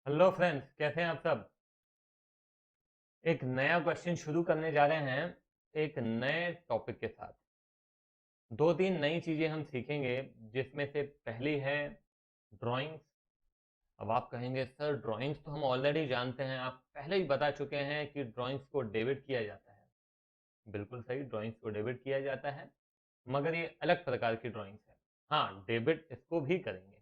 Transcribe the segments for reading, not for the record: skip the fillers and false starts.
Hello friends, कैसे हैं आप सब। एक नया क्वेश्चन शुरू करने जा रहे हैं एक नए टॉपिक के साथ। दो तीन नई चीजें हम सीखेंगे, जिसमें से पहली है ड्राइंग्स। अब आप कहेंगे सर ड्राइंग्स तो हम ऑलरेडी जानते हैं, आप पहले ही बता चुके हैं कि ड्राइंग्स को डेबिट किया जाता है। बिल्कुल सही, ड्राइंग्स को डेबिट किया जाता है, मगर ये अलग प्रकार की ड्राइंग्स है। हाँ, डेबिट इसको भी करेंगे।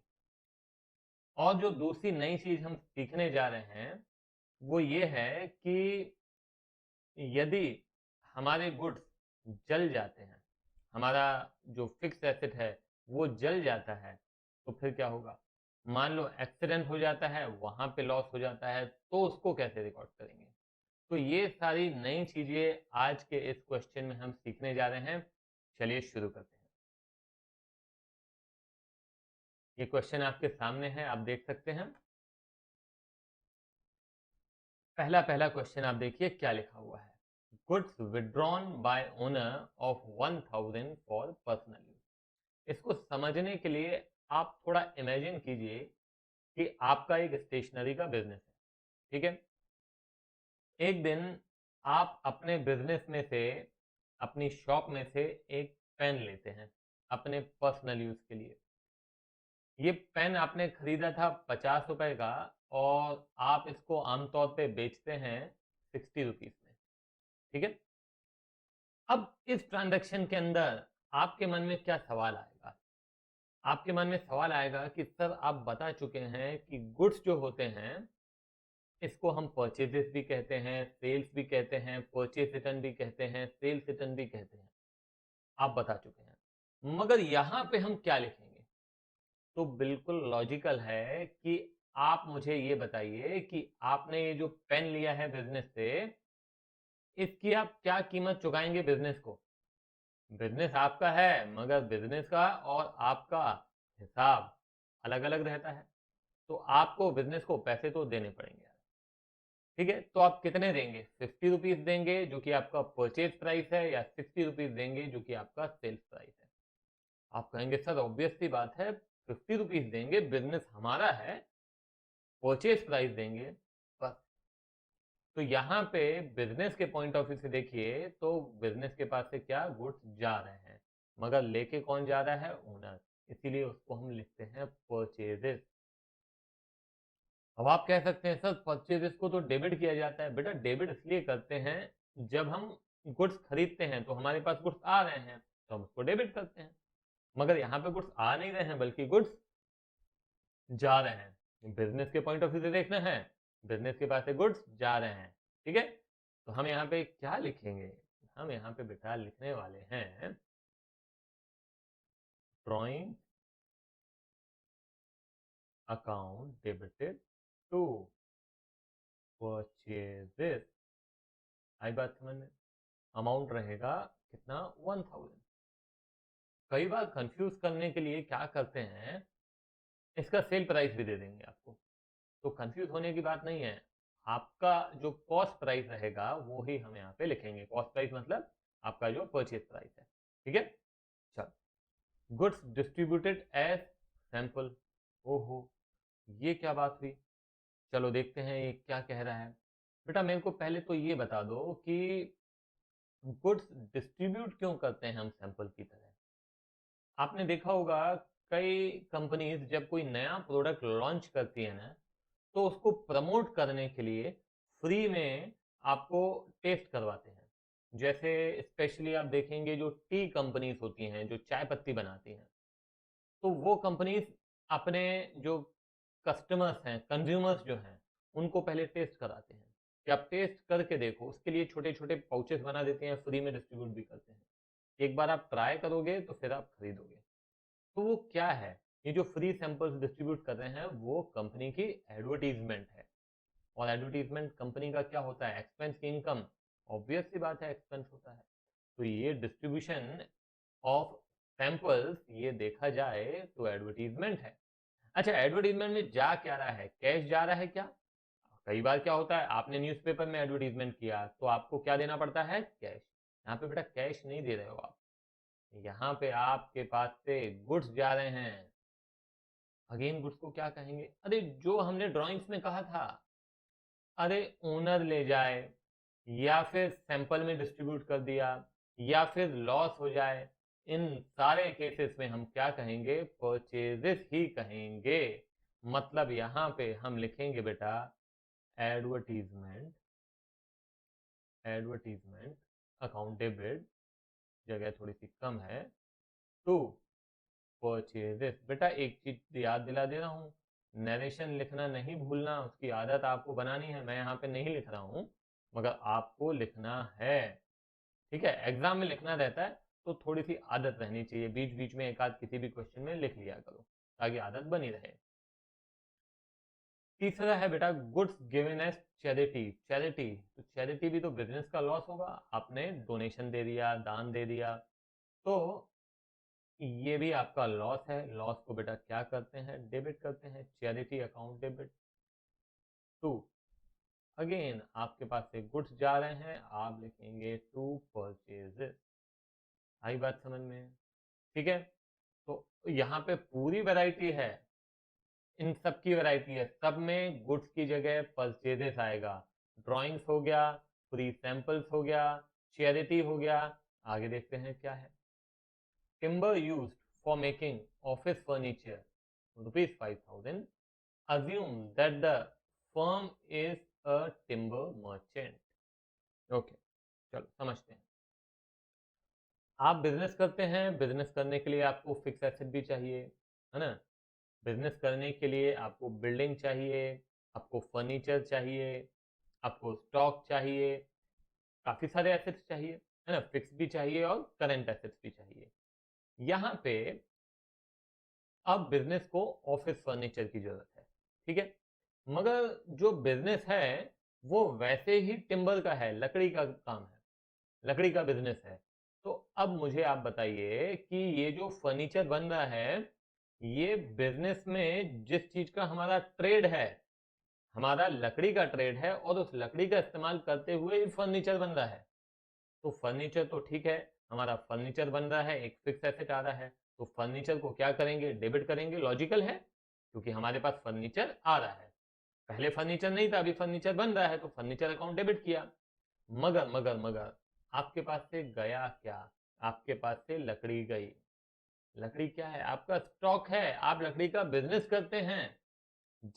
और जो दूसरी नई चीज हम सीखने जा रहे हैं वो ये है कि यदि हमारे गुड्स जल जाते हैं, हमारा जो फिक्स एसेट है वो जल जाता है, तो फिर क्या होगा। मान लो एक्सीडेंट हो जाता है, वहां पे लॉस हो जाता है, तो उसको कैसे रिकॉर्ड करेंगे। तो ये सारी नई चीजें आज के इस क्वेश्चन में हम सीखने जा रहे हैं। चलिए शुरू करते हैं। ये क्वेश्चन आपके सामने है, आप देख सकते हैं। पहला पहला क्वेश्चन आप देखिए क्या लिखा हुआ है। Goods withdrawn bye owner of 1000 for personal use. इसको समझने के लिए आप थोड़ा इमेजिन कीजिए कि आपका एक स्टेशनरी का बिजनेस है। ठीक है। एक दिन आप अपने बिजनेस में से, अपनी शॉप में से एक पेन लेते हैं अपने पर्सनल यूज के लिए। ये पेन आपने खरीदा था 50 रुपए का, और आप इसको आमतौर पे बेचते हैं 60 रुपीज में। ठीक है। अब इस ट्रांजैक्शन के अंदर आपके मन में क्या सवाल आएगा। आपके मन में सवाल आएगा कि सर आप बता चुके हैं कि गुड्स जो होते हैं इसको हम परचेजेस भी कहते हैं, सेल्स भी कहते हैं, परचेज रिटर्न भी कहते हैं, सेल्स रिटर्न भी कहते हैं। आप बता चुके हैं, मगर यहां पे हम क्या लिखेंगे। तो बिल्कुल लॉजिकल है कि आप मुझे ये बताइए कि आपने ये जो पेन लिया है बिजनेस से, इसकी आप क्या कीमत चुकाएंगे बिजनेस को। बिजनेस आपका है, मगर बिजनेस का और आपका हिसाब अलग अलग रहता है। तो आपको बिजनेस को पैसे तो देने पड़ेंगे यार। ठीक है, तो आप कितने देंगे। 50 रुपीज देंगे जो कि आपका परचेज प्राइस है, या 60 रुपीज देंगे जो कि आपका सेल्स प्राइस है। आप कहेंगे सर ऑब्वियस सी बात है, 50 रुपीज देंगे, बिजनेस हमारा है, परचेज प्राइस देंगे बस। तो यहाँ पे बिजनेस के पॉइंट ऑफ व्यू से देखिए तो बिजनेस के पास से क्या गुड्स जा रहे हैं, मगर लेके कौन जा रहा है, ओनर। इसीलिए उसको हम लिखते हैं परचेजेस। अब आप कह सकते हैं सर परचेजेस को तो डेबिट किया जाता है। बेटा डेबिट इसलिए करते हैं, जब हम गुड्स खरीदते हैं तो हमारे पास गुड्स आ रहे हैं तो हम उसको डेबिट करते हैं। मगर यहाँ पे गुड्स आ नहीं रहे हैं, बल्कि गुड्स जा रहे हैं। बिजनेस के पॉइंट ऑफ व्यू से देखना है, बिजनेस के पास से गुड्स जा रहे हैं। ठीक है। तो हम यहाँ पे क्या लिखेंगे। हम यहाँ पे बेटा लिखने वाले हैं drawing account debited to purchases. आई बात समझ में। अमाउंट रहेगा कितना, 1000। कई बार कंफ्यूज करने के लिए क्या करते हैं, इसका सेल प्राइस भी दे देंगे आपको। तो कंफ्यूज होने की बात नहीं है। आपका जो कॉस्ट प्राइस रहेगा वो ही हम यहाँ पे लिखेंगे। कॉस्ट प्राइस मतलब आपका जो परचेज प्राइस है। ठीक है। चल, गुड्स डिस्ट्रीब्यूटेड एज सैंपल। ओहो, ये क्या बात हुई। चलो देखते हैं ये क्या कह रहा है। बेटा मेरे को पहले तो ये बता दो कि गुड्स डिस्ट्रीब्यूट क्यों करते हैं हम सैंपल की तरह। आपने देखा होगा कई कंपनीज जब कोई नया प्रोडक्ट लॉन्च करती है ना, तो उसको प्रमोट करने के लिए फ्री में आपको टेस्ट करवाते हैं। जैसे स्पेशली आप देखेंगे जो टी कंपनीज होती हैं जो चाय पत्ती बनाती हैं, तो वो कंपनीज अपने जो कस्टमर्स हैं, कंज्यूमर्स जो हैं, उनको पहले टेस्ट कराते हैं कि आप टेस्ट करके देखो। उसके लिए छोटे छोटे पाउचेस बना देते हैं, फ्री में डिस्ट्रीब्यूट भी करते हैं। एक बार आप ट्राई करोगे तो फिर आप खरीदोगे। तो वो क्या है, ये जो फ्री सैंपल्स डिस्ट्रीब्यूट कर रहे हैं वो कंपनी की एडवर्टीजमेंट है। और एडवर्टीजमेंट कंपनी का क्या होता है, एक्सपेंस की इनकम। ऑब्वियस सी बात है, एक्सपेंस होता है। तो ये डिस्ट्रीब्यूशन ऑफ सैंपल्स, ये देखा जाए तो एडवर्टीजमेंट है। अच्छा, एडवर्टीजमेंट में जा क्या रहा है, कैश जा रहा है क्या। कई बार क्या होता है, आपने न्यूज़पेपर में एडवर्टीजमेंट किया तो आपको क्या देना पड़ता है, कैश। यहाँ पे बेटा कैश नहीं दे रहे हो आप, यहाँ पे आपके पास से गुड्स जा रहे हैं। अगेन गुड्स को क्या कहेंगे? अरे जो हमने ड्राइंग्स में कहा था, अरे ओनर ले जाए, या फिर सैंपल में डिस्ट्रीब्यूट कर दिया, या फिर लॉस हो जाए, इन सारे केसेस में हम क्या कहेंगे? परचेजेस ही कहेंगे। मतलब यहां पे हम लिखेंगे बेटा एडवर्टीजमेंट, एडवर्टीजमेंट अकाउंट डेबिट, जगह थोड़ी सी कम है, टू परचेजेस। बेटा एक चीज याद दिला दे रहा हूँ, नरेशन लिखना नहीं भूलना, उसकी आदत आपको बनानी है। मैं यहाँ पे नहीं लिख रहा हूँ, मगर आपको लिखना है, ठीक है? एग्जाम में लिखना रहता है तो थोड़ी सी आदत रहनी चाहिए, बीच बीच में एक आध किसी भी क्वेश्चन में लिख लिया करो ताकि आदत बनी रहे। तीसरा है बेटा goods given as charity. Charity, तो चैरिटी भी तो बिजनेस का लॉस होगा, आपने डोनेशन दे दिया, दान दे दिया, तो ये भी आपका लॉस है। लॉस को बेटा क्या करते हैं? डेबिट करते हैं, charity account debit. To, again आपके पास से गुड्स जा रहे हैं, आप लिखेंगे टू परचेजेस। आई बात समझ में? ठीक है, तो यहाँ पे पूरी वैरायटी है, इन सब की वैरायटी है, सब में गुड्स की जगह परचेजेस आएगा। ड्राइंग्स हो गया, फ्री सैंपल्स हो गया, चैरिटी हो गया। आगे देखते हैं क्या है। Timber used for making office furniture ₹5,000, assume that the firm is a timber merchant. Okay, चलो समझते हैं। आप बिजनेस करते हैं, बिजनेस करने के लिए आपको फिक्स एसेट भी चाहिए, है ना? बिजनेस करने के लिए आपको बिल्डिंग चाहिए, आपको फर्नीचर चाहिए, आपको स्टॉक चाहिए, काफी सारे एसेट्स चाहिए, है ना? फिक्स भी चाहिए और करंट एसेट्स भी चाहिए। यहाँ पे अब बिजनेस को ऑफिस फर्नीचर की जरूरत है, ठीक है? मगर जो बिजनेस है वो वैसे ही टिम्बर का है, लकड़ी का काम है, लकड़ी का बिजनेस है। तो अब मुझे आप बताइए कि ये जो फर्नीचर बन रहा है, ये बिजनेस में जिस चीज का हमारा ट्रेड है, हमारा लकड़ी का ट्रेड है, और उस लकड़ी का इस्तेमाल करते हुए ही फर्नीचर बन रहा है। तो फर्नीचर तो ठीक है, हमारा फर्नीचर बन रहा है, एक फिक्स एसेट आ रहा है, तो फर्नीचर को क्या करेंगे? डेबिट करेंगे। लॉजिकल है, क्योंकि हमारे पास फर्नीचर आ रहा है। पहले फर्नीचर नहीं था, अभी फर्नीचर बन रहा है, तो फर्नीचर अकाउंट डेबिट किया। मगर मगर मगर आपके पास से गया क्या? आपके पास से लकड़ी गई। लकड़ी क्या है? आपका स्टॉक है, आप लकड़ी का बिजनेस करते हैं।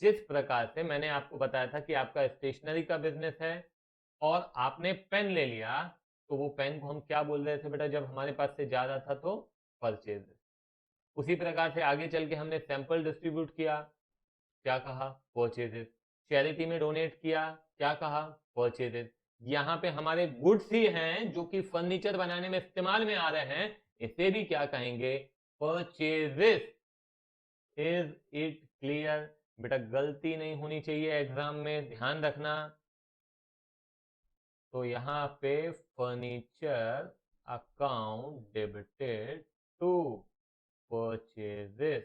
जिस प्रकार से मैंने आपको बताया था कि आपका स्टेशनरी का बिजनेस है और आपने पेन ले लिया, तो वो पेन को हम क्या बोल रहे थे बेटा जब हमारे पास से जा रहा था? तो परचेज। उसी प्रकार से आगे चल के हमने सैंपल डिस्ट्रीब्यूट किया, क्या कहा? परचेजेस। चैरिटी में डोनेट किया, क्या कहा? परचेजेस। यहाँ पे हमारे गुड्स ही हैं जो कि फर्नीचर बनाने में इस्तेमाल में आ रहे हैं, इसे भी क्या कहेंगे? परचेजेस। Is it clear? बेटा गलती नहीं होनी चाहिए एग्जाम में, ध्यान रखना। तो यहाँ पे furniture account debited to purchases.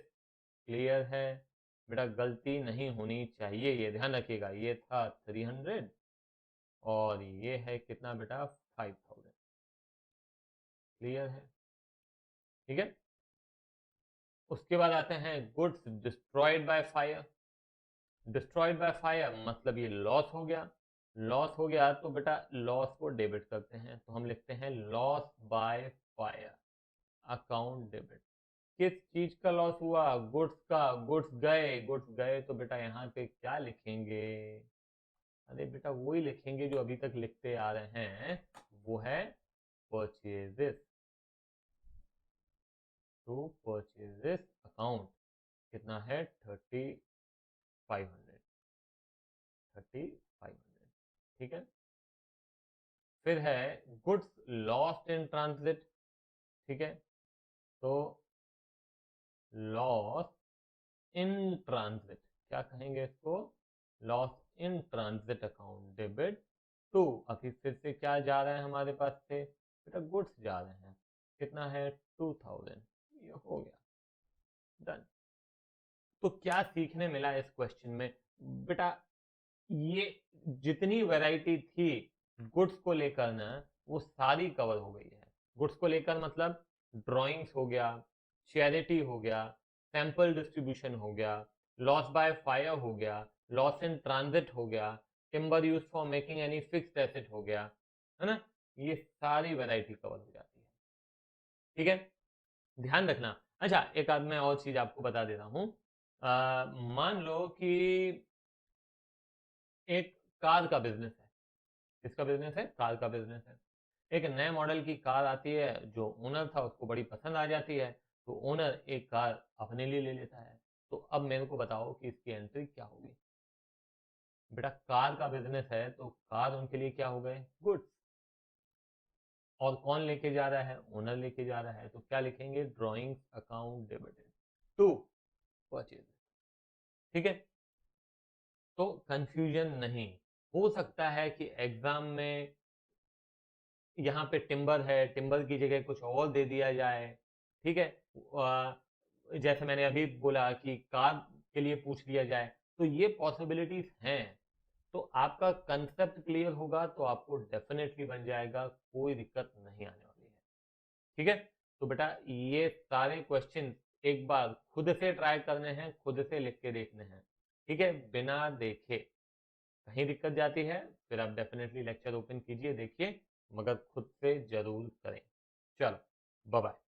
Clear है? बेटा गलती नहीं होनी चाहिए, ये ध्यान रखिएगा। ये था 300 और ये है कितना बेटा? 5,000। क्लियर है? ठीक है, उसके बाद आते हैं goods destroyed by fire. Destroyed by fire मतलब ये लॉस हो गया। लॉस हो गया तो बेटा लॉस को डेबिट करते हैं, तो हम लिखते हैं loss by fire account debit. किस चीज का लॉस हुआ? गुड्स का। गुड्स गए, गुड्स गए तो बेटा यहाँ पे क्या लिखेंगे? अरे बेटा वही लिखेंगे जो अभी तक लिखते आ रहे हैं, वो है परचेजेस। तो परचेजेस अकाउंट कितना है? 3500, 3500। ठीक है, फिर है गुड्स लॉस्ट इन ट्रांजिट। ठीक है, तो लॉस इन ट्रांजिट, क्या कहेंगे इसको? Loss in transit account debit to, अभी फिर से क्या जा रहे हैं हमारे पास से? बेटा गुड्स जा रहे हैं, कितना है? 2000। ये हो गया, डन। तो क्या सीखने मिला इस क्वेश्चन में? बेटा ये जितनी वैरायटी थी गुड्स को लेकर ना, वो सारी कवर हो गई है। गुड्स को लेकर मतलब ड्राइंग्स हो गया, चैरिटी हो गया, सैंपल डिस्ट्रीब्यूशन हो गया, लॉस बाय फायर हो गया, लॉस इन ट्रांजिट हो गया, timber use for making any fixed asset हो गया, है ना। ये सारी वैरायटी कवर हो जाती है, ठीक है। ध्यान रखना। अच्छा, एक आध मैं और चीज आपको बता देता हूं। मान लो कि एक कार का बिजनेस है। किसका बिजनेस है? कार का बिजनेस है। एक नए मॉडल की कार आती है, जो ओनर था उसको बड़ी पसंद आ जाती है, तो ओनर एक कार अपने लिए ले लेता है। तो अब मेरे को बताओ कि इसकी एंट्री क्या होगी। बेटा, कार का बिजनेस है तो कार उनके लिए क्या हो गए? गुड्स। और कौन लेके जा रहा है? ओनर लेके जा रहा है। तो क्या लिखेंगे? Drawing account debited to purchase. ठीक है। तो कंफ्यूजन नहीं। हो सकता है कि एग्जाम में यहाँ पे टिम्बर है, टिम्बर की जगह कुछ और दे दिया जाए, ठीक है। जैसे मैंने अभी बोला कि कार के लिए पूछ लिया जाए, तो ये पॉसिबिलिटीज हैं। तो आपका कंसेप्ट क्लियर होगा तो आपको डेफिनेटली बन जाएगा, कोई दिक्कत नहीं आने वाली है, ठीक है। तो बेटा, ये सारे क्वेश्चन एक बार खुद से ट्राई करने हैं, खुद से लिख के देखने हैं, ठीक है, बिना देखे। कहीं दिक्कत जाती है फिर आप डेफिनेटली लेक्चर ओपन कीजिए, देखिए, मगर खुद से जरूर करें। चलो, बाय बाय।